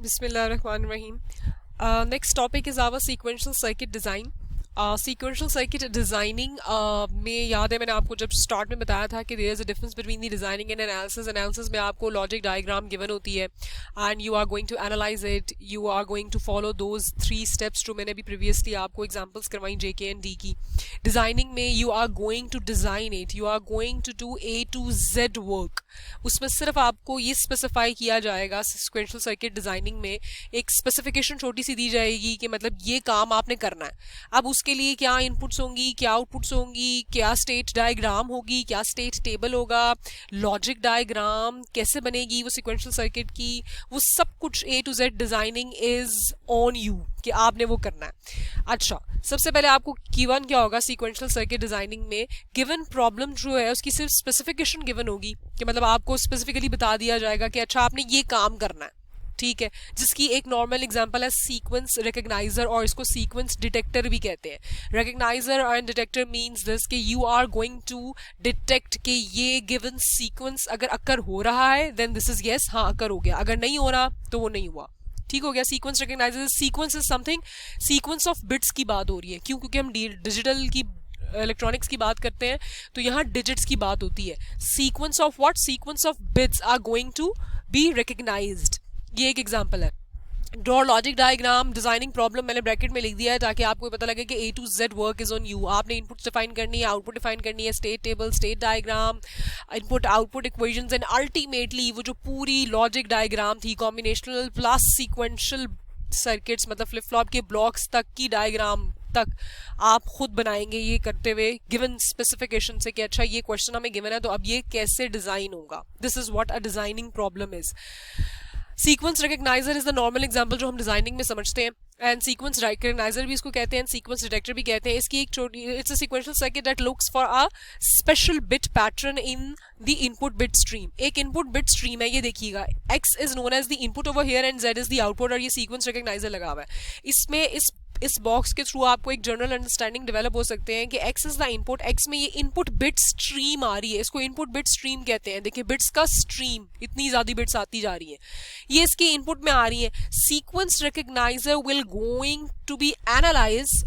Bismillahirrahmanirrahim. Next topic is our sequential circuit design. Sequential circuit designing में याद है मैंने आपको जब स्टार्ट में बताया था कि there is a difference between the designing and analysis में आपको लॉजिक डायग्राम गिवन होती है and you are going to analyse it, you are going to follow those 3 steps जो मैंने भी प्रीवियसली आपको एग्जांपल्स करवाई JK एंड D की. डिजाइनिंग में you are going to design it, you are going to do A to Z work. उसमें सिर्फ आपको ये स्पेसिफाई किया जाएगा सिक्वेंशियल सर्किट डिजाइनिंग में, एक स्पेसिफिकेशन छोटी सी दी जाएगी कि मतलब ये काम आपने करना है. अब उसके लिए क्या इनपुट्स होंगी, क्या आउटपुट्स होंगी, क्या स्टेट डायग्राम होगी, क्या स्टेट टेबल होगा, लॉजिक डायग्राम कैसे बनेगी वो सिक्वेंशियल सर्किट की, वो सब कुछ A to Z designing is on you कि आपने वो करना है. अच्छा, सबसे पहले आपको गिवन क्या होगा सिक्वेंशियल सर्किट डिजाइनिंग में, गिवन प्रॉब्लम जो है उसकी सिर्फ स्पेसिफिकेशन गिवन होगी कि मतलब आपको स्पेसिफिकली बता दिया जाएगा कि अच्छा आपने ये काम करना है, ठीक है, जिसकी एक नॉर्मल एग्जांपल है सीक्वेंस रिकग्नाइजर और इसको सीक्वेंस डिटेक्टर भी कहते हैं. Recogniser and detector means this कि you are going to detect कि ये गिवन सीक्वेंस अगर अकर हो रहा है देन दिस इज यस, हाँ अकर हो गया, अगर नहीं हो रहा तो वो नहीं हुआ, ठीक हो गया. Sequence recognizer, sequence is something, sequence of bits की बात हो रही है क्यों, क्योंकि हम डिजिटल की इलेक्ट्रॉनिक्स की बात करते हैं तो यहाँ डिजिट्स की बात होती है. Sequence of what, sequence of bits are going to be recognised. ये एक एग्जांपल है. Draw logic diagram, designing problem मैंने ब्रैकेट में लिख दिया है ताकि आपको पता लगे कि A to Z work is on you. आपने इनपुट डिफाइन करनी है, आउटपुट डिफाइन करनी है, state table, state diagram, input output equations and ultimately वो जो पूरी लॉजिक डायग्राम थी कॉम्बिनेशनल प्लस सीक्वेंशियल सर्किट्स मतलब फ्लिप फ्लॉप के ब्लॉक्स तक की डायग्राम तक आप खुद बनाएंगे ये करते हुए गिवन स्पेसिफिकेशन से कि अच्छा ये क्वेश्चन हमें गिवन है तो अब ये कैसे डिजाइन होगा. This is what a designing problem is. Sequence recognizer is the normal example जो हम डिजाइनिंग में समझते हैं एंड सीक्वेंस रिकग्नाइजर भी इसको कहते हैं, सीक्वेंस डिटेक्टर भी कहते हैं. इसकी एक छोटी, it's a sequential circuit that looks for a special bit pattern in the input bit stream. एक इनपुट बिट स्ट्रीम है, ये देखिएगा, x is known as the input over here and z is the output और ये sequence रिकग्नाइजर लगा हुआ है. इसमें इस बॉक्स के थ्रू आपको एक जनरल अंडरस्टैंडिंग डेवलप हो सकते हैं कि x is the input, x में ये इनपुट बिट स्ट्रीम आ रही है, इसको इनपुट बिट स्ट्रीम कहते हैं. देखिए बिट्स का स्ट्रीम, इतनी ज्यादा बिट्स आती जा रही है, ये इसके इनपुट में आ रही है. Sequence recognizer will going to be analyse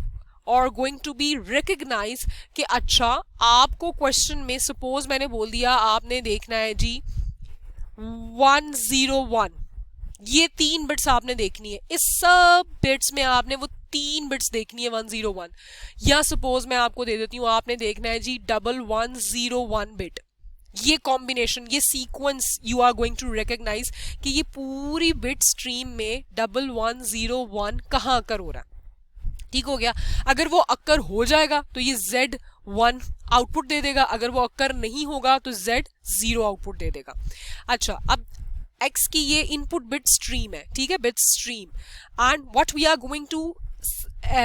और गोइंग टू बी रिकग्नाइज कि अच्छा आपको क्वेश्चन में सपोज मैंने बोल दिया आपने देखना है जी 101, ये 3 बिट्स आपने देखनी है, इस सब बिट्स में आपने वो 3 बिट्स देखनी है 101. या सपोज मैं आपको दे देती हूँ आपने देखना है जी 1101 बिट. ये कॉम्बिनेशन, ये sequence you are going to recognise कि ये पूरी बिट स्ट्रीम में 1101 कहाँ अकर हो रहा है, ठीक हो गया. अगर वो अक्कर हो जाएगा तो ये Z1 आउटपुट दे देगा, अगर वो अक्कर नहीं होगा तो Z0 आउटपुट दे देगा. अच्छा, अब X की ये इनपुट बिट स्ट्रीम है, ठीक है, bit stream, and what we are going to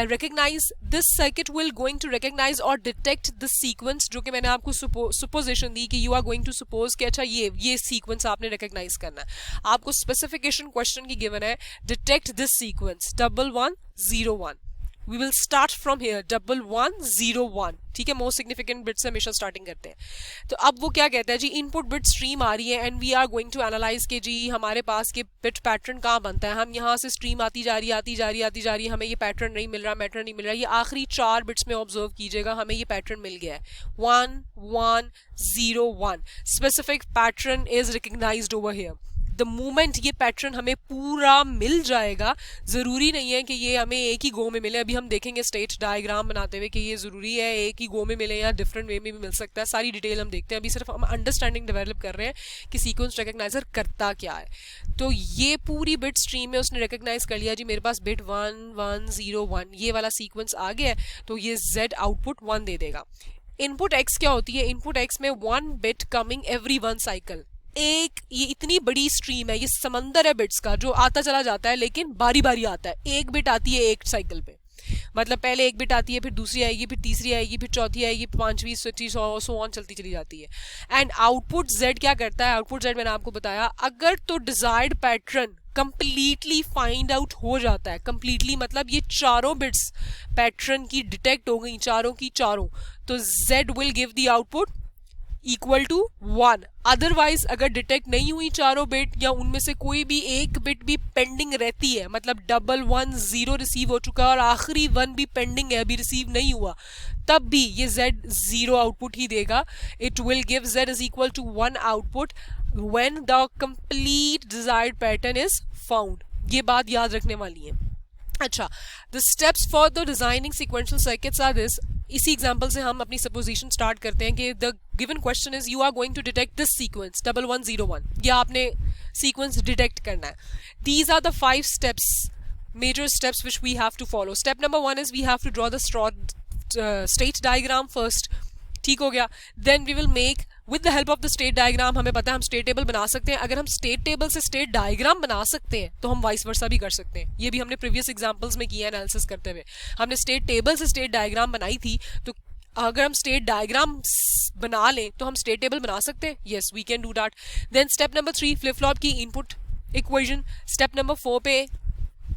recognize, this circuit will going to recognize or detect the sequence जो कि मैंने आपको supposition दी कि you are going to suppose कि अच्छा ये sequence आपने recognize करना है. आपको specification question की given है detect this sequence 1101. We will start from here 1101, ठीक है, मोस्ट सिग्निफिकेंट बिट से हमेशा स्टार्टिंग करते हैं. तो अब वो क्या कहता है जी इनपुट बिट स्ट्रीम आ रही है and we are going to analyse के जी हमारे पास के बिट पैटर्न कहाँ बनता है. हम यहाँ से स्ट्रीम आती जा रही है, हमें ये पैटर्न नहीं मिल रहा, ये आखिरी 4 बिट्स में ऑब्जर्व कीजिएगा, हमें ये पैटर्न मिल गया है 1101. Specific pattern is recognised over here. The moment ये पैटर्न हमें पूरा मिल जाएगा, जरूरी नहीं है कि ये हमें एक ही गो में मिले, अभी हम देखेंगे स्टेट डायग्राम बनाते हुए कि ये जरूरी है एक ही गो में मिले या डिफरेंट वे में भी मिल सकता है. सारी डिटेल हम देखते हैं, अभी सिर्फ हम अंडरस्टैंडिंग डेवलप कर रहे हैं कि सीक्वेंस रिकग्नाइजर करता क्या है. तो ये पूरी बिट स्ट्रीम में उसने रिकग्नाइज कर लिया जी मेरे पास बिट 1101 ये वाला सीक्वेंस आ गया है, तो ये Z आउटपुट 1 दे देगा. इनपुट X क्या होती है, इनपुट X में 1 बिट कमिंग एवरी 1 साइकिल. एक ये इतनी बड़ी स्ट्रीम है, ये समंदर है बिट्स का जो आता चला जाता है लेकिन बारी बारी आता है. एक बिट आती है एक साइकिल पे, मतलब पहले एक बिट आती है, फिर दूसरी आएगी, फिर तीसरी आएगी, फिर चौथी आएगी, 5वीं 6वीं सो ऑन चलती चली जाती है. एंड आउटपुट Z क्या करता है, आउटपुट Z मैंने आपको बताया अगर तो desired pattern completely find out हो जाता है, कंप्लीटली मतलब ये चारों बिट्स पैटर्न की डिटेक्ट हो गई चारों की चारों, तो Z will give the output equal to 1। Otherwise अगर डिटेक्ट नहीं हुई चारों बिट या उनमें से कोई भी एक बिट भी पेंडिंग रहती है, मतलब 110 रिसीव हो चुका है और आखिरी 1 भी पेंडिंग है, अभी रिसीव नहीं हुआ, तब भी ये z 0 आउटपुट ही देगा। It will give z is equal to 1 output when the complete desired pattern is found. ये बात याद रखने वाली है। अच्छा, the steps for the designing sequential circuits are this. इसी एग्जांपल से हम अपनी सपोजिशन स्टार्ट करते हैं कि the given question is you are going to detect this sequence 1101, या आपने सीक्वेंस डिटेक्ट करना है। These are the 5 steps, major steps which we have to follow. Step number 1 is we have to draw the state diagram first. ठीक हो गया। Then we will make with the help of the state diagram, हमें पता है हम state table बना सकते हैं। अगर हम state table से state diagram बना सकते हैं तो हम vice versa भी कर सकते हैं। ये भी हमने previous examples में किया analysis करते हुए। हमने state table से state diagram बनाई थी, तो अगर हम स्टेट डायग्राम बना लें तो हम स्टेट टेबल बना सकते हैं। Yes, we can do that. Then step number 3, flip flop की इनपुट इक्वेशन। स्टेप नंबर 4 पे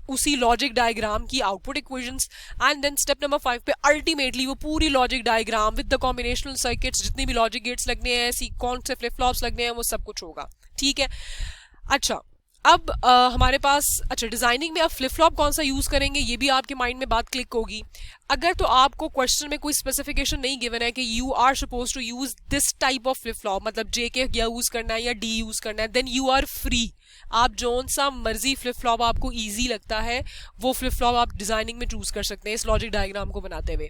उसी लॉजिक डायग्राम की output equations. And then step number 5 पे अल्टीमेटली वो पूरी logic diagram with the combinational circuits, जितनी भी लॉजिक गेट्स लगने हैं, कौन से फ्लिप फ्लॉप्स लगने हैं, वो सब कुछ होगा। ठीक है। अच्छा, अब हमारे पास, अच्छा डिजाइनिंग में अब फ्लिप फ्लॉप कौन सा यूज करेंगे, ये भी आपके माइंड में बात क्लिक होगी। अगर तो आपको क्वेश्चन में कोई स्पेसिफिकेशन नहीं गिवन है कि you are suppose to use this type of flip flop, मतलब जे के यूज करना है या डी यूज करना है, देन यू आर फ्री। आप जोन सा मर्जी फ्लिप फ्लॉप आपको इजी लगता है वो फ्लिप फ्लॉप आप डिजाइनिंग में चूज कर सकते हैं इस लॉजिक डायग्राम को बनाते हुए।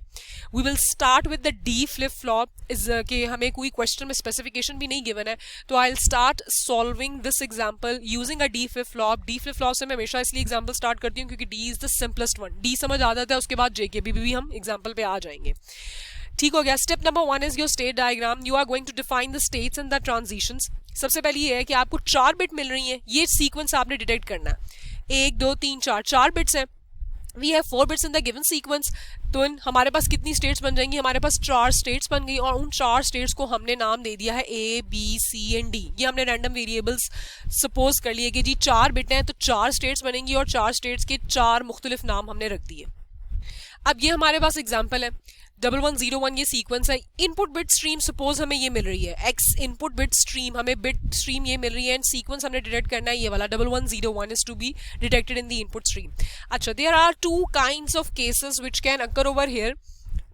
We will start with the D flip flop. Is कि हमें कोई क्वेश्चन में स्पेसिफिकेशन भी नहीं गिवन है, तो I will start solving this example using a D flip flop. D flip flop से मैं हमेशा इसलिए एग्जांपल स्टार्ट करती हूँ क्योंकि D is the simplest one. D समझ आ जाता है, उसके बाद जे के भी हम एग्जाम्पल पे आ जाएंगे। ठीक हो गया। Step number 1 is your state diagram. You are going to define the states and the transitions. सबसे पहले ये है कि आपको 4 बिट मिल रही हैं, ये सीक्वेंस आपने डिटेक्ट करना है। 1 2 3 4 बिट्स हैं। We have 4 bits in the given sequence. तो हमारे पास कितनी स्टेट्स बन जाएंगी, हमारे पास 4 स्टेट्स बन गई, और उन 4 स्टेट्स को हमने नाम दे दिया है A B C and D। ये हमने रैंडम वेरिएबल्स सपोज कर लिए कि जी 4 बिट हैं तो 4 स्टेट्स बनेंगी, और 4 स्टेट्स के 4 मुख्तलिफ नाम हमने रख दिए। अब ये हमारे पास एग्जाम्पल है 1101, ये सीक्वेंस है। इनपुट बिट स्ट्रीम सपोज हमें ये मिल रही है, एक्स इनपुट बिट स्ट्रीम, हमें बिट स्ट्रीम ये मिल रही है, एंड सीक्वेंस हमने डिटेक्ट करना है ये वाला 1101 is to be detected in the input stream. अच्छा, there are 2 kinds of cases which can occur over here.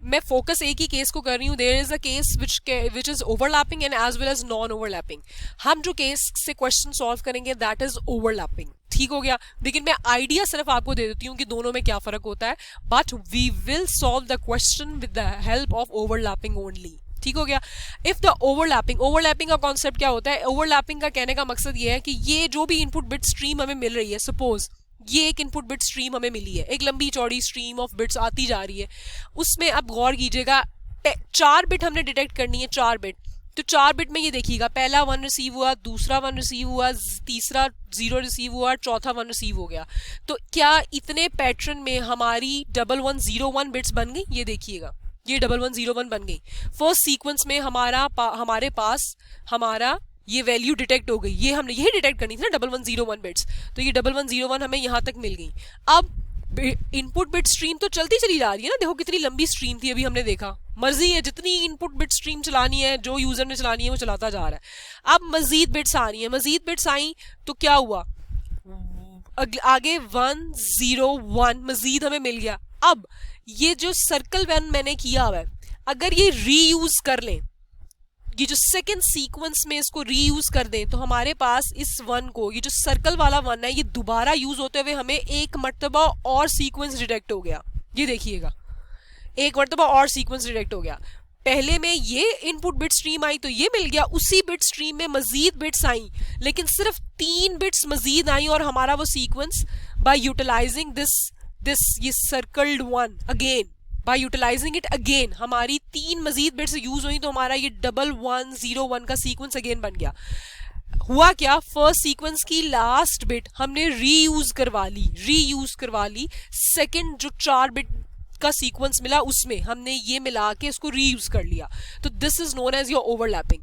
मैं फोकस एक ही केस को कर रही हूँ। There is a case which is overlapping and as well as non overlapping. हम जो केस से क्वेश्चन सॉल्व करेंगे दैट इज ओवरलैपिंग। ठीक हो गया। लेकिन मैं आइडिया सिर्फ आपको दे देती हूँ कि दोनों में क्या फर्क होता है, but we will solve the question with the help of overlapping only. ठीक हो गया। इफ द ओवरलैपिंग का कॉन्सेप्ट क्या होता है, ओवरलैपिंग का कहने का मकसद ये है कि ये जो भी इनपुट बिट स्ट्रीम हमें मिल रही है, सपोज ये एक इनपुट बिट स्ट्रीम हमें मिली है, एक लंबी चौड़ी स्ट्रीम ऑफ बिट्स आती जा रही है, उसमें अब गौर कीजिएगा 4 बिट हमने डिटेक्ट करनी है, 4 बिट। तो 4 बिट में ये देखिएगा, पहला 1 रिसीव हुआ, दूसरा 1 रिसीव हुआ, तीसरा 0 रिसीव हुआ, चौथा 1 रिसीव हो गया। तो क्या इतने पैटर्न में हमारी 1101 बिट्स बन गई? ये देखिएगा, ये 1101 बन गई। फर्स्ट सीक्वेंस में हमारे पास हमारा ये वैल्यू डिटेक्ट हो गई, ये हमने यही डिटेक्ट करनी थी ना 1101 बिट्स, तो ये 1101 हमें यहाँ तक मिल गई। अब इनपुट बिट स्ट्रीम तो चलती चली जा रही है ना, देखो कितनी लंबी स्ट्रीम थी, अभी हमने देखा। मर्जी है जितनी इनपुट बिट स्ट्रीम चलानी है, जो यूजर ने चलानी है वो चलाता जा रहा है। अब मजीद बिट्स आ रही है, मजीद बिट्स आई तो क्या हुआ, आगे 101 मजीद हमें मिल गया। अब ये जो सर्कल 1 मैंने किया हुआ है, अगर ये रीयूज कर लें, ये जो सेकेंड सीक्वेंस में इसको रीयूज कर दें, तो हमारे पास इस 1 को, ये जो सर्कल वाला 1 है, ये दोबारा यूज होते हुए हमें एक मर्तबा और सीक्वेंस डिटेक्ट हो गया। ये देखिएगा, एक मर्तबा और सीक्वेंस डिटेक्ट हो गया। पहले में ये इनपुट बिट स्ट्रीम आई तो ये मिल गया, उसी बिट स्ट्रीम में मजीद बिट्स आई, लेकिन सिर्फ 3 बिट्स मजीद आई, और हमारा वो सीक्वेंस बाय यूटिलाइजिंग दिस ये circled 1 again, by utilising it again, हमारी 3 मजीद बिट्स यूज हुई, तो हमारा ये 1101 का सीक्वेंस अगेन बन गया। हुआ क्या, फर्स्ट सीक्वेंस की लास्ट बिट हमने रीयूज करवा ली, सेकंड जो 4 बिट का सीक्वेंस मिला उसमें हमने ये मिला के इसको रीयूज कर लिया। तो this is known as your overlapping.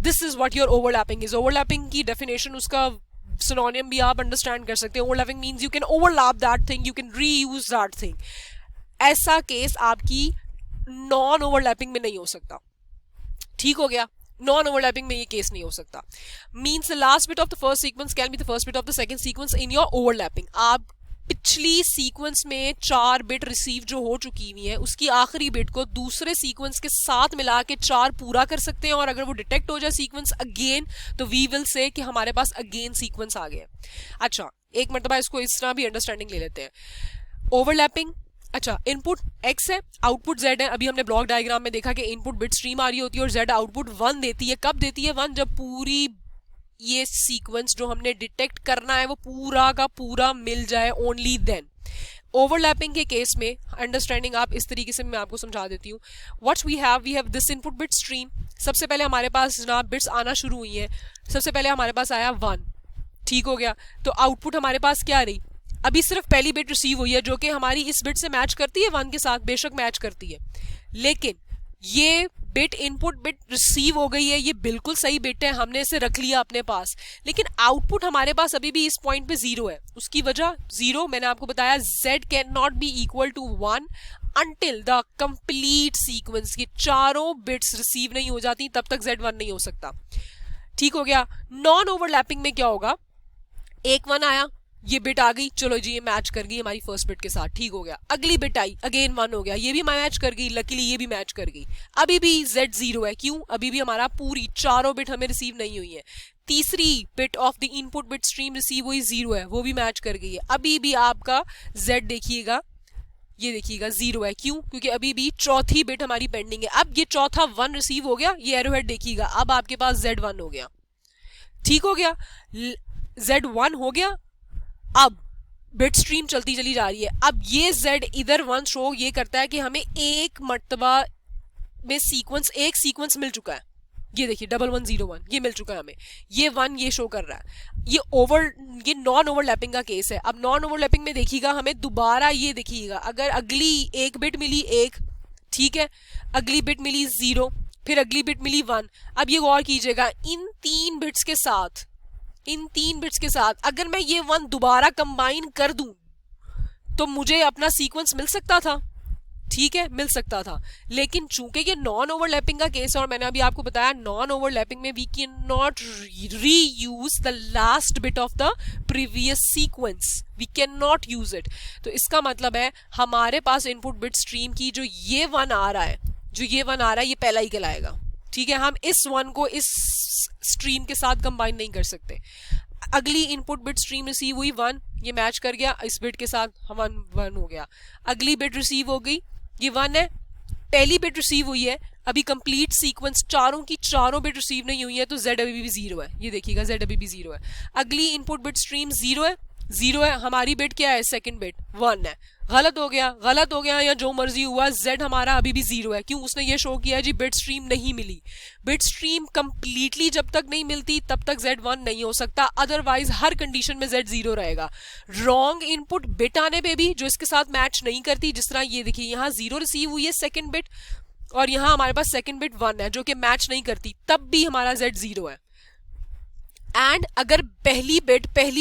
This is what your overlapping is. Overlapping की डेफिनेशन, उसका सिनोनिम भी आप अंडरस्टैंड कर सकते हैं। Overlapping means you can overlap that thing, you can reuse that thing. ऐसा केस आपकी नॉन ओवरलैपिंग में नहीं हो सकता। ठीक हो गया। नॉन ओवरलैपिंग में ये केस नहीं हो सकता. Means the last bit of the first sequence can be the first bit of the second sequence in your overlapping. आप पिछली सीक्वेंस में 4 बिट रिसीव जो हो चुकी हुई है उसकी आखिरी बिट को दूसरे सीक्वेंस के साथ मिला के 4 पूरा कर सकते हैं, और अगर वो डिटेक्ट हो जाए सीक्वेंस अगेन तो वी विल से कि हमारे पास अगेन सीक्वेंस आ गया. अच्छा, एक मरतबा इसको इस तरह भी अंडरस्टैंडिंग ले लेते हैं. ओवरलैपिंग, अच्छा इनपुट x है, आउटपुट z है. अभी हमने ब्लॉक डायग्राम में देखा कि इनपुट बिट स्ट्रीम आ रही होती है और z आउटपुट 1 देती है. कब देती है 1? जब पूरी ये सीक्वेंस जो हमने डिटेक्ट करना है वो पूरा का पूरा मिल जाए, ओनली देन. ओवरलैपिंग के केस में अंडरस्टैंडिंग आप इस तरीके से मैं आपको समझा देती हूँ. What we have this input bit stream. सबसे पहले हमारे पास जनाब बिट्स आना शुरू हुई हैं. सबसे पहले हमारे पास आया 1, ठीक हो गया. तो आउटपुट हमारे पास क्या रही? अभी सिर्फ पहली बिट रिसीव हुई है जो कि हमारी इस बिट से मैच करती है 1 के साथ, बेशक मैच करती है, लेकिन ये बिट इनपुट बिट रिसीव हो गई है, ये बिल्कुल सही बिट है, हमने इसे रख लिया अपने पास, लेकिन आउटपुट हमारे पास अभी भी इस पॉइंट पे 0 है. उसकी वजह 0 मैंने आपको बताया, z can not be equal to 1 until the complete sequence. ये चारों बिट्स रिसीव नहीं हो जाती तब तक z 1 नहीं हो सकता. ठीक हो गया. नॉन ओवरलैपिंग में क्या होगा? एक 1 आया, ये बिट आ गई, चलो जी ये मैच कर गई हमारी फर्स्ट बिट के साथ, ठीक हो गया. अगली बिट आई, अगेन 1 हो गया, ये भी मैच कर गई, लकीली ये भी मैच कर गई. अभी भी z 0 है, क्यों? अभी भी हमारा पूरी चारों बिट हमें रिसीव नहीं हुई है. तीसरी bit of the input bit stream receive हुई 0 है, वो भी मैच कर गई है. अभी भी आपका z देखिएगा, ये देखिएगा 0 है, क्यों? क्योंकि अभी भी चौथी बिट हमारी पेंडिंग है. अब ये चौथा 1 रिसीव हो गया, ये एरोहेड देखिएगा, अब आपके पास z 1 हो गया, ठीक हो गया. z 1 हो गया. अब बिट स्ट्रीम चलती चली जा रही है. अब ये z इधर 1 शो ये करता है कि हमें एक मर्तबा में एक सीक्वेंस मिल चुका है. ये देखिए 1101 ये मिल चुका है हमें, ये 1 ये शो कर रहा है. ये नॉन ओवरलैपिंग का केस है. अब नॉन ओवरलैपिंग में देखिएगा हमें दोबारा ये देखिएगा, अगर अगली एक बिट मिली 1, ठीक है, अगली बिट मिली 0, फिर अगली बिट मिली 1. अब ये गौर कीजिएगा, इन 3 बिट्स के साथ अगर मैं ये 1 दोबारा कंबाइन कर दूं तो मुझे अपना सीक्वेंस मिल सकता था, ठीक है, मिल सकता था. लेकिन चूंकि ये नॉन ओवरलैपिंग का केस है, और मैंने अभी आपको बताया नॉन ओवरलैपिंग में we can not reuse the last bit of the previous sequence, we can not use it. तो इसका मतलब है हमारे पास इनपुट बिट स्ट्रीम की जो ये 1 आ रहा है, ये पहला ही कहलाएगा, ठीक है. हम इस 1 को इस स्ट्रीम के साथ कंबाइन नहीं कर सकते. अगली इनपुट बिट स्ट्रीम रिसीव हुई 1, ये मैच कर गया इस बिट के साथ, 1 हो गया. अगली बिट रिसीव हो गई, ये 1 है, पहली बिट रिसीव हुई है, अभी कंप्लीट सीक्वेंस चारों की चारों बिट रिसीव नहीं हुई है, तो z अभी भी 0 है. ये देखिएगा z अभी भी 0 है. अगली इनपुट बिट स्ट्रीम 0 है, हमारी बिट क्या है? सेकंड बिट 1 है. गलत हो गया या जो मर्जी हुआ, z हमारा अभी भी 0 है. क्यों? उसने ये शो किया जी बिट स्ट्रीम नहीं मिली. बिट स्ट्रीम कंप्लीटली जब तक नहीं मिलती तब तक z 1 नहीं हो सकता, अदरवाइज हर कंडीशन में z 0 रहेगा. रॉन्ग इनपुट बिट आने पे भी जो इसके साथ मैच नहीं करती, जिस तरह ये देखिए यहाँ 0 रिसीव हुई है सेकंड बिट, और यहाँ हमारे पास सेकंड बिट 1 है जो कि मैच नहीं करती, तब भी हमारा z 0 है. एंड अगर पहली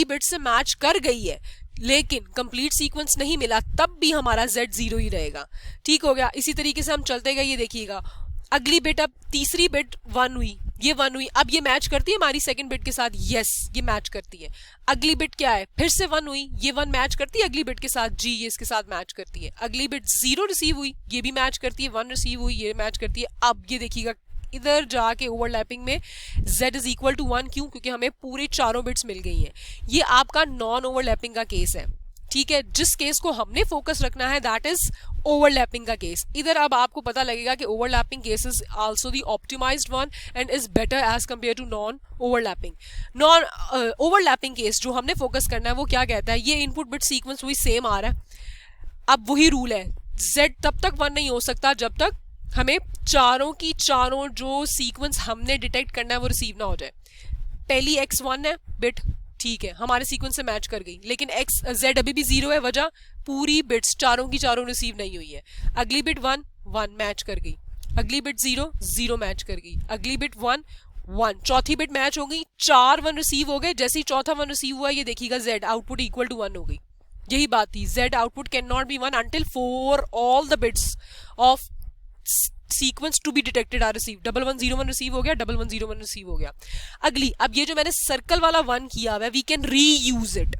बिट से मैच कर गई है लेकिन कंप्लीट सीक्वेंस नहीं मिला, तब भी हमारा z 0 ही रहेगा. ठीक हो गया. इसी तरीके से हम चलते गए, ये देखिएगा अगली बिट, अब तीसरी बिट 1 हुई, ये 1 हुई, अब ये मैच करती है हमारी सेकंड बिट के साथ, यस ये मैच करती है. अगली बिट क्या है? फिर से 1 हुई, ये 1 मैच करती है अगली बिट के साथ, जी ये इसके साथ मैच करती है. अगली बिट 0 रिसीव हुई, ये भी मैच करती है, 1 रिसीव हुई, ये मैच करती है. अब ये देखिएगा इधर जाके ओवरलैपिंग में z इज इक्वल टू 1, क्यों? क्योंकि हमें पूरे चारों बिट्स मिल गई हैं. ये आपका नॉन ओवरलैपिंग का केस है, ठीक है. जिस केस को हमने फोकस रखना है दैट इज ओवरलैपिंग का केस. इधर अब आपको पता लगेगा कि overlapping case is also the optimised one and is better as compared to non overlapping. Non overlapping case जो हमने फोकस करना है वो क्या कहता है? ये इनपुट बिट सीक्वेंस वही सेम आ रहा है. अब वही रूल है, z तब तक 1 नहीं हो सकता जब तक हमें चारों की चारों जो सीक्वेंस हमने डिटेक्ट करना है वो रिसीव ना हो जाए. पहली x1 है बिट, ठीक है, हमारे सीक्वेंस से मैच कर गई, लेकिन z अभी भी 0 है, वजह पूरी बिट्स चारों की चारों रिसीव नहीं हुई है. अगली बिट 1 मैच कर गई, अगली बिट 0 मैच कर गई, अगली बिट 1 चौथी बिट मैच हो गई, 4 1 रिसीव हो गए. जैसे ही चौथा 1 रिसीव हुआ, ये देखिएगा z आउटपुट इक्वल टू 1 हो गई. यही बात थी, z output can not be 1 until for all the bits of sequence to be detected are receive, 1101 receive हो गया, 1101 रिसीव हो गया। अगली, अब ये जो मैंने सर्कल वाला 1 किया हुआ है, we can reuse it.